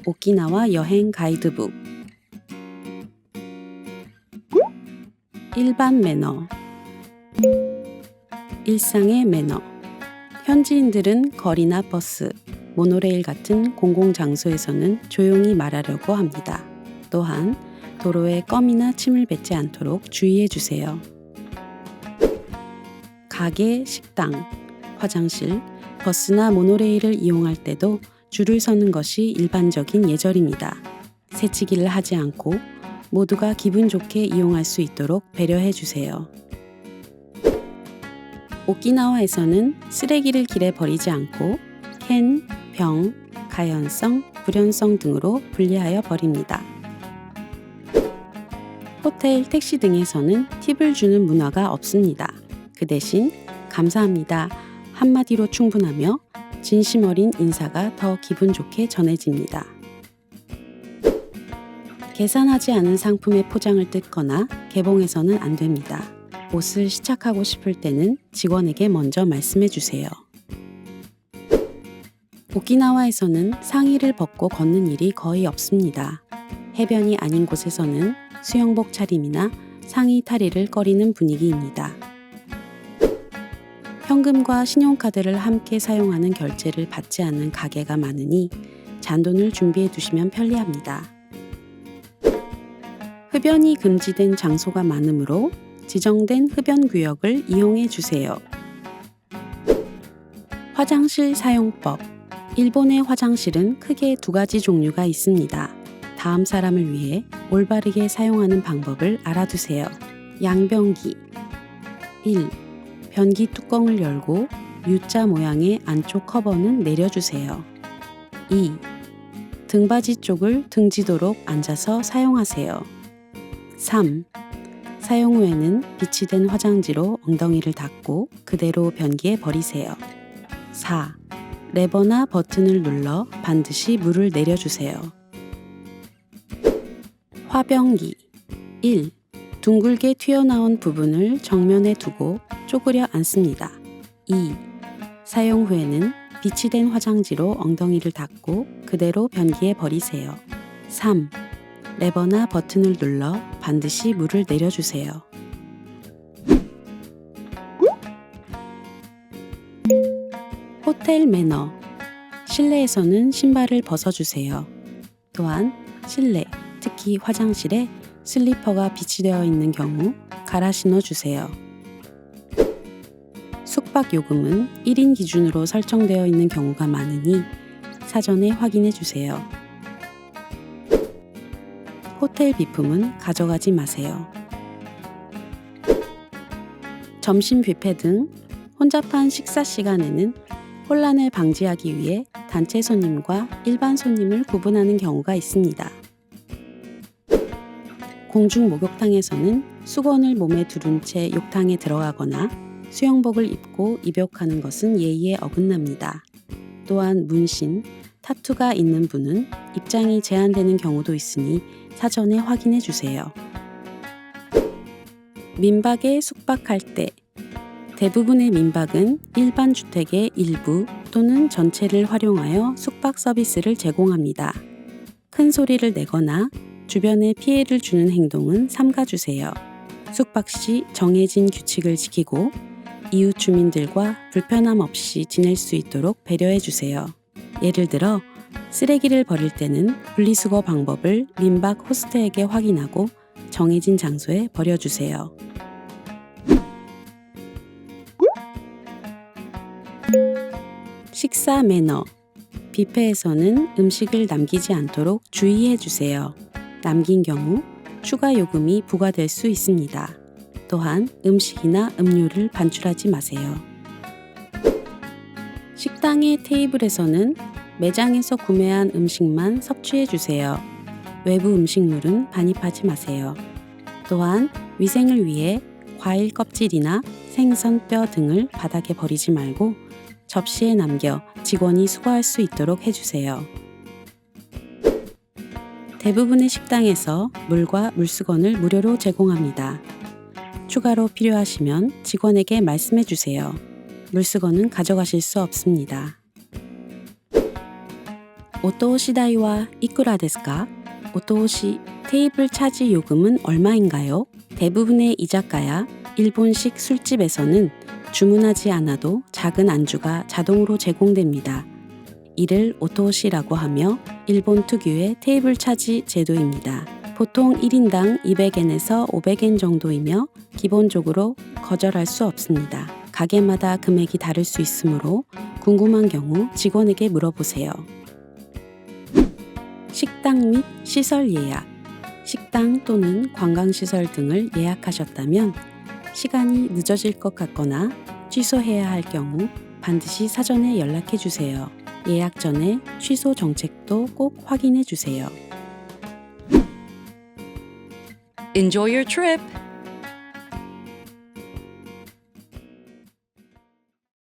오키나와 여행 가이드북. 일반 매너. 일상의 매너. 현지인들은 거리나 버스, 모노레일 같은 공공장소에서는 조용히 말하려고 합니다. 또한 도로에 껌이나 침을 뱉지 않도록 주의해 주세요. 가게, 식당, 화장실, 버스나 모노레일을 이용할 때도 줄을 서는 것이 일반적인 예절입니다. 새치기를 하지 않고 모두가 기분 좋게 이용할 수 있도록 배려해 주세요. 오키나와에서는 쓰레기를 길에 버리지 않고 캔, 병, 가연성, 불연성 등으로 분리하여 버립니다. 호텔, 택시 등에서는 팁을 주는 문화가 없습니다. 그 대신 감사합니다 한마디로 충분하며 진심 어린 인사가 더 기분 좋게 전해집니다. 계산하지 않은 상품의 포장을 뜯거나 개봉해서는 안 됩니다. 옷을 시착하고 싶을 때는 직원에게 먼저 말씀해 주세요. 오키나와에서는 상의를 벗고 걷는 일이 거의 없습니다. 해변이 아닌 곳에서는 수영복 차림이나 상의 탈의를 꺼리는 분위기입니다. 현금과 신용카드를 함께 사용하는 결제를 받지 않는 가게가 많으니 잔돈을 준비해 두시면 편리합니다. 흡연이 금지된 장소가 많으므로 지정된 흡연 구역을 이용해 주세요. 화장실 사용법. 일본의 화장실은 크게 두 가지 종류가 있습니다. 다음 사람을 위해 올바르게 사용하는 방법을 알아두세요. 양변기. 1. 변기 뚜껑을 열고 U자 모양의 안쪽 커버는 내려주세요. 2. 등받이 쪽을 등지도록 앉아서 사용하세요. 3. 사용 후에는 비치된 화장지로 엉덩이를 닦고 그대로 변기에 버리세요. 4. 레버나 버튼을 눌러 반드시 물을 내려주세요. 화변기. 1. 둥글게 튀어나온 부분을 정면에 두고 쪼그려 앉습니다. 2. 사용 후에는 비치된 화장지로 엉덩이를 닦고 그대로 변기에 버리세요. 3. 레버나 버튼을 눌러 반드시 물을 내려주세요. 호텔 매너. 실내에서는 신발을 벗어주세요. 또한 실내, 특히 화장실에 슬리퍼가 비치되어 있는 경우 갈아 신어주세요. 숙박 요금은 1인 기준으로 설정되어 있는 경우가 많으니 사전에 확인해 주세요. 호텔 비품은 가져가지 마세요. 점심 뷔페 등 혼잡한 식사 시간에는 혼란을 방지하기 위해 단체 손님과 일반 손님을 구분하는 경우가 있습니다. 공중 목욕탕에서는 수건을 몸에 두른 채 욕탕에 들어가거나 수영복을 입고 입욕하는 것은 예의에 어긋납니다. 또한 문신, 타투가 있는 분은 입장이 제한되는 경우도 있으니 사전에 확인해 주세요. 민박에 숙박할 때. 대부분의 민박은 일반 주택의 일부 또는 전체를 활용하여 숙박 서비스를 제공합니다. 큰 소리를 내거나 주변에 피해를 주는 행동은 삼가주세요. 숙박 시 정해진 규칙을 지키고 이웃 주민들과 불편함 없이 지낼 수 있도록 배려해 주세요. 예를 들어 쓰레기를 버릴 때는 분리수거 방법을 민박 호스트에게 확인하고 정해진 장소에 버려주세요. 식사 매너. 뷔페에서는 음식을 남기지 않도록 주의해 주세요. 남긴 경우 추가 요금이 부과될 수 있습니다. 또한 음식이나 음료를 반출하지 마세요. 식당의 테이블에서는 매장에서 구매한 음식만 섭취해 주세요. 외부 음식물은 반입하지 마세요. 또한 위생을 위해 과일 껍질이나 생선 뼈 등을 바닥에 버리지 말고 접시에 남겨 직원이 수거할 수 있도록 해주세요. 대부분의 식당에서 물과 물수건을 무료로 제공합니다. 추가로 필요하시면 직원에게 말씀해 주세요. 물수건은 가져가실 수 없습니다. 오토오시다이와 이쿠라 데스か? 오토오시 테이블 차지 요금은 얼마인가요? 대부분의 이자카야, 일본식 술집에서는 주문하지 않아도 작은 안주가 자동으로 제공됩니다. 이를 오토오시라고 하며 일본 특유의 테이블 차지 제도입니다. 보통 1인당 200엔에서 500엔 정도이며 기본적으로 거절할 수 없습니다. 가게마다 금액이 다를 수 있으므로 궁금한 경우 직원에게 물어보세요. 식당 및 시설 예약. 식당 또는 관광시설 등을 예약하셨다면 시간이 늦어질 것 같거나 취소해야 할 경우 반드시 사전에 연락해 주세요. 예약 전에 취소 정책도 꼭 확인해 주세요. Enjoy your trip!